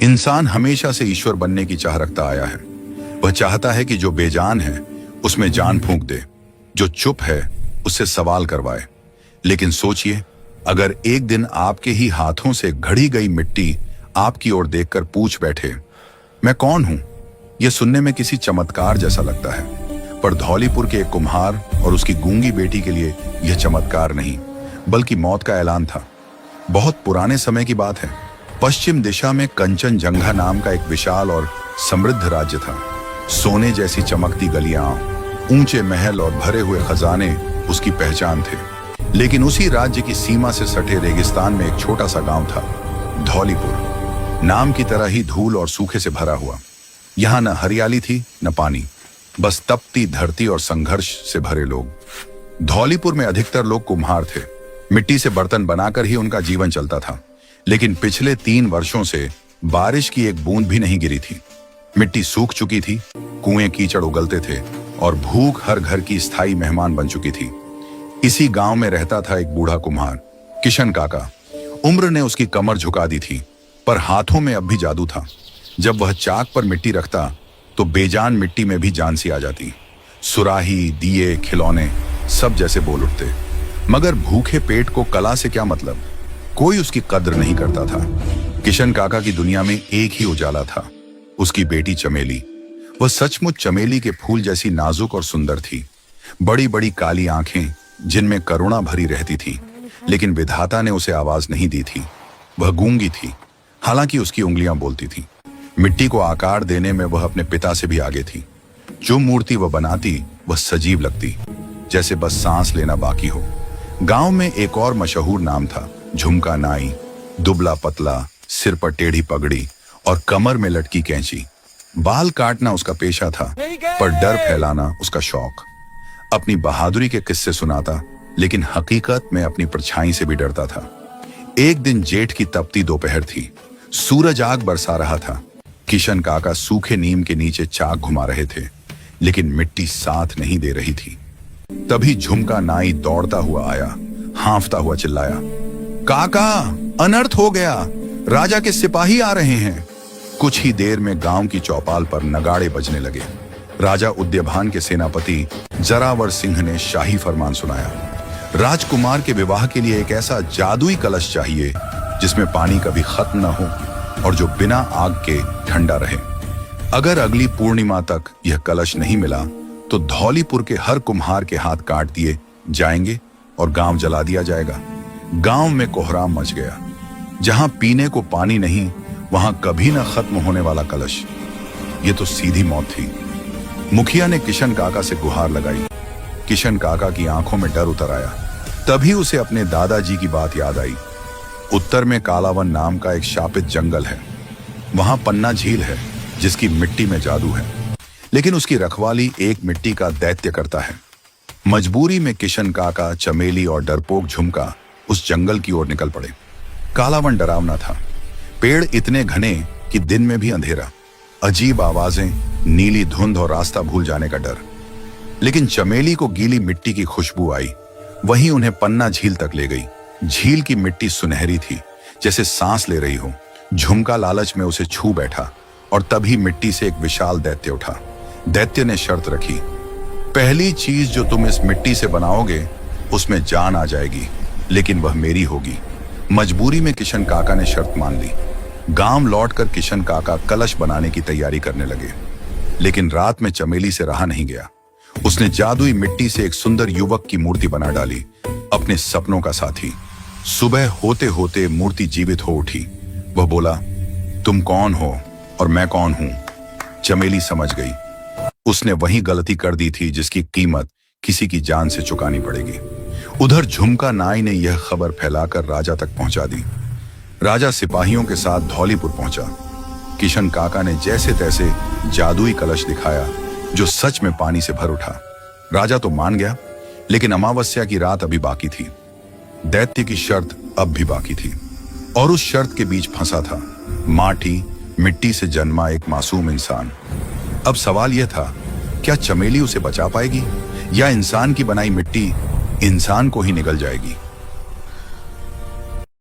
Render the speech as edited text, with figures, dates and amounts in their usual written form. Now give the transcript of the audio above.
इंसान हमेशा से ईश्वर बनने की चाह रखता आया है। वह चाहता है कि जो बेजान है उसमें जान फूंक दे, जो चुप है उससे सवाल करवाए। लेकिन सोचिए, अगर एक दिन आपके ही हाथों से घड़ी गई मिट्टी आपकी ओर देखकर पूछ बैठे, मैं कौन हूं? यह सुनने में किसी चमत्कार जैसा लगता है, पर धौलीपुर के एक कुम्हार और उसकी गूंगी बेटी के लिए यह चमत्कार नहीं, बल्कि मौत का ऐलान था। बहुत पुराने समय की बात है। पश्चिम दिशा में कंचनजंगा नाम का एक विशाल और समृद्ध राज्य था। सोने जैसी चमकती गलियां, ऊंचे महल और भरे हुए खजाने उसकी पहचान थे। लेकिन उसी राज्य की सीमा से सटे रेगिस्तान में एक छोटा सा गांव था, धौलीपुर। नाम की तरह ही धूल और सूखे से भरा हुआ। यहां न हरियाली थी न पानी, बस तपती धरती और संघर्ष से भरे लोग। धौलीपुर में अधिकतर लोग कुम्हार थे। मिट्टी से बर्तन बनाकर ही उनका जीवन चलता था। लेकिन पिछले 3 वर्षों से बारिश की एक बूंद भी नहीं गिरी थी। मिट्टी सूख चुकी थी, कुएं कीचड़ उगलते थे और भूख हर घर की स्थायी मेहमान बन चुकी थी। इसी गांव में रहता था एक बूढ़ा कुम्हार, किशन काका। उम्र ने उसकी कमर झुका दी थी, पर हाथों में अब भी जादू था। जब वह चाक पर मिट्टी रखता तो बेजान मिट्टी में भी जान सी आ जाती। सुराही, दिए, खिलौने सब जैसे बोल उठते। मगर भूखे पेट को कला से क्या मतलब? कोई उसकी कद्र नहीं करता था। किशन काका की दुनिया में एक ही उजाला था, उसकी बेटी चमेली। वह सचमुच चमेली के फूल जैसी नाजुक और सुंदर थी। बड़ी बड़ी काली आंखें जिनमें करुणा भरी रहती थी। लेकिन विधाता ने उसे आवाज नहीं दी थी। वह गूंगी थी, हालांकि उसकी उंगलियां बोलती थी। मिट्टी को आकार देने में वह अपने पिता से भी आगे थी। जो मूर्ति वह बनाती वह सजीव लगती, जैसे बस सांस लेना बाकी हो। गांव में एक और मशहूर नाम था, झुमका नाई। दुबला पतला, सिर पर टेढ़ी पगड़ी और कमर में लटकी कैंची। बाल काटना उसका पेशा था, पर डर फैलाना उसका शौक। अपनी बहादुरी के किस्से सुनाता, लेकिन हकीकत में अपनी परछाई से भी डरता था। एक दिन जेठ की तपती दोपहर थी। सूरज आग बरसा रहा था। किशन काका सूखे नीम के नीचे चाक घुमा रहे थे, लेकिन मिट्टी साथ नहीं दे रही थी। तभी झुमका नाई दौड़ता हुआ आया, हांफता हुआ चिल्लाया, काका, अनर्थ हो गया, राजा के सिपाही आ रहे हैं। कुछ ही देर में गांव की चौपाल पर नगाड़े बजने लगे। राजा उद्यभान के सेनापति जरावर सिंह ने शाही फरमान सुनाया। राजकुमार के विवाह के लिए एक ऐसा जादुई कलश चाहिए जिसमें पानी कभी खत्म न हो और जो बिना आग के ठंडा रहे। अगर अगली पूर्णिमा तक यह कलश नहीं मिला तो धौलीपुर के हर कुम्हार के हाथ काट दिए जाएंगे और गांव जला दिया जाएगा। गांव में कोहराम मच गया। जहां पीने को पानी नहीं, वहां कभी न खत्म होने वाला कलश। यह तो सीधी मौत थी। मुखिया ने किशन काका से गुहार लगाई। किशन काका की आंखों में डर उतर आया। तभी उसे अपने दादाजी की बात याद आई। उत्तर में कालावन नाम का एक शापित जंगल है। वहां पन्ना झील है जिसकी मिट्टी में जादू है, लेकिन उसकी रखवाली एक मिट्टी का दैत्य करता है। मजबूरी में किशन काका, चमेली और डरपोक झुमका उस जंगल की ओर निकल पड़े। कालावन डरावना था। पेड़ इतने घने कि दिन में भी अंधेरा। अजीब आवाजें, नीली धुंध और रास्ता भूल जाने का डर। लेकिन चमेली को गीली मिट्टी की खुशबू आई। वहीं उन्हें पन्ना झील तक ले गई। झील की मिट्टी सुनहरी थी, जैसे सांस ले रही हो। झुमका लालच में उसे छू बैठा और तभी मिट्टी से एक विशाल दैत्य उठा। दैत्य ने शर्त रखी, पहली चीज जो तुम इस मिट्टी से बनाओगे उसमें जान आ जाएगी, लेकिन वह मेरी होगी। मजबूरी में किशन काका ने शर्त मान ली। गांव लौटकर किशन काका कलश बनाने की तैयारी करने लगे। लेकिन रात में चमेली से रहा नहीं गया। उसने जादुई मिट्टी से एक सुंदर युवक की मूर्ति बना डाली, अपने सपनों का साथी। सुबह होते होते मूर्ति जीवित हो उठी। वह बोला, तुम कौन हो और मैं कौन हूं? चमेली समझ गई। उसने वही गलती कर दी थी जिसकी कीमत किसी की जान से चुकानी पड़ेगी। उधर झुमका नाई ने यह खबर फैलाकर राजा तक पहुंचा दी। राजा सिपाहियों के साथ धौलीपुर पहुंचा। किशन काका ने जैसे तैसे जादुई कलश दिखाया जो सच में पानी से भर उठा। राजा तो मान गया, लेकिन अमावस्या की रात अभी बाकी थी। दैत्य की शर्त अब भी बाकी थी और उस शर्त के बीच फंसा था माटी, मिट्टी से जन्मा एक मासूम इंसान। अब सवाल यह था, क्या चमेली उसे बचा पाएगी या इंसान की बनाई मिट्टी इंसान को ही निगल जाएगी?